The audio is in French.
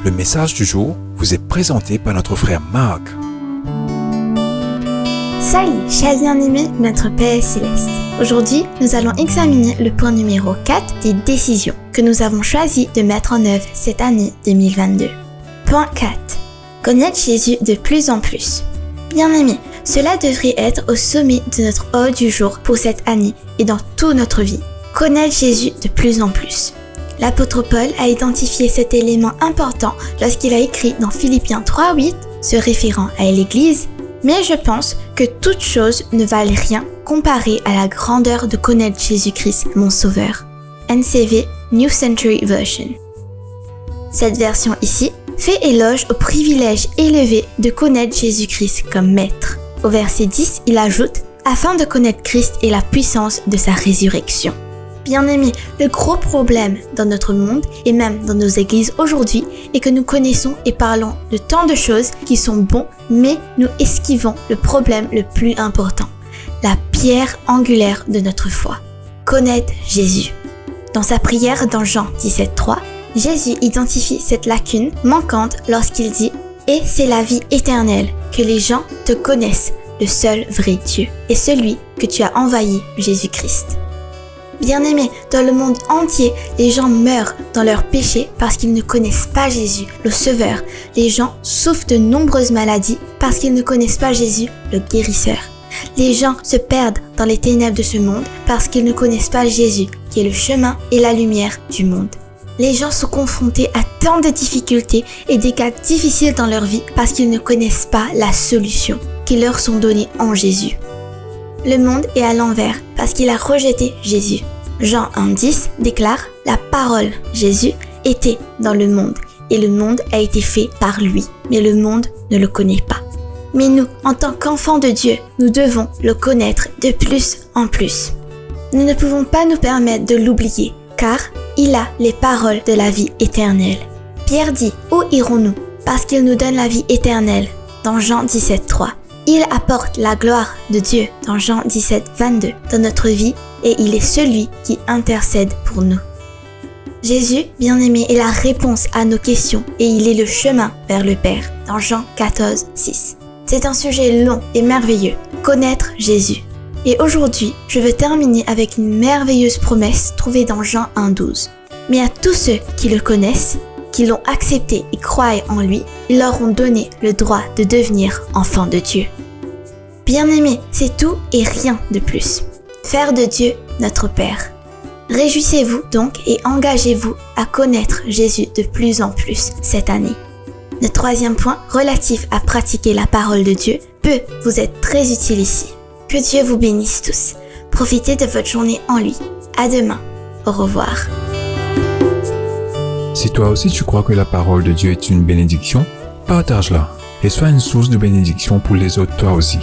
Le message du jour vous est présenté par notre frère Marc. Salut, chers bien-aimés de notre Père Céleste. Aujourd'hui, nous allons examiner le point numéro 4 des décisions que nous avons choisi de mettre en œuvre cette année 2022. Point 4. Connaître Jésus de plus en plus. Bien-aimés, cela devrait être au sommet de notre ordre du jour pour cette année et dans toute notre vie. Connaître Jésus de plus en plus. L'apôtre Paul a identifié cet élément important lorsqu'il a écrit dans Philippiens 3:8, se référant à l'Église, « Mais je pense que toute chose ne valent rien comparée à la grandeur de connaître Jésus-Christ, mon Sauveur. » NCV, New Century Version. Cette version ici fait éloge au privilège élevé de connaître Jésus-Christ comme maître. Au verset 10, il ajoute « afin de connaître Christ et la puissance de sa résurrection ». Bien-aimés, le gros problème dans notre monde et même dans nos églises aujourd'hui est que nous connaissons et parlons de tant de choses qui sont bons, mais nous esquivons le problème le plus important, la pierre angulaire de notre foi, connaître Jésus. Dans sa prière dans Jean 17:3, Jésus identifie cette lacune manquante lorsqu'il dit « Et c'est la vie éternelle, que les gens te connaissent, le seul vrai Dieu, et celui que tu as envoyé, Jésus-Christ. » Bien-aimés, dans le monde entier, les gens meurent dans leurs péchés parce qu'ils ne connaissent pas Jésus, le Sauveur. Les gens souffrent de nombreuses maladies parce qu'ils ne connaissent pas Jésus, le guérisseur. Les gens se perdent dans les ténèbres de ce monde parce qu'ils ne connaissent pas Jésus, qui est le chemin et la lumière du monde. Les gens sont confrontés à tant de difficultés et des cas difficiles dans leur vie parce qu'ils ne connaissent pas la solution qui leur sont données en Jésus. Le monde est à l'envers parce qu'il a rejeté Jésus. Jean 1:10 déclare « La parole, Jésus, était dans le monde et le monde a été fait par lui, mais le monde ne le connaît pas. » Mais nous, en tant qu'enfants de Dieu, nous devons le connaître de plus en plus. Nous ne pouvons pas nous permettre de l'oublier, car il a les paroles de la vie éternelle. Pierre dit « Où irons-nous ? Parce qu'il nous donne la vie éternelle » dans Jean 17:3. Il apporte la gloire de Dieu dans Jean 17:22 dans notre vie et il est celui qui intercède pour nous. Jésus, bien-aimé, est la réponse à nos questions et il est le chemin vers le Père dans Jean 14:6. C'est un sujet long et merveilleux, connaître Jésus. Et aujourd'hui, je veux terminer avec une merveilleuse promesse trouvée dans Jean 1:12. Mais à tous ceux qui le connaissent, qui l'ont accepté et croient en lui, ils leur ont donné le droit de devenir enfants de Dieu. Bien-aimés, c'est tout et rien de plus. Faire de Dieu notre Père. Réjouissez-vous donc et engagez-vous à connaître Jésus de plus en plus cette année. Le troisième point, relatif à pratiquer la parole de Dieu, peut vous être très utile ici. Que Dieu vous bénisse tous. Profitez de votre journée en lui. À demain. Au revoir. Si toi aussi tu crois que la parole de Dieu est une bénédiction, partage-la et sois une source de bénédiction pour les autres toi aussi.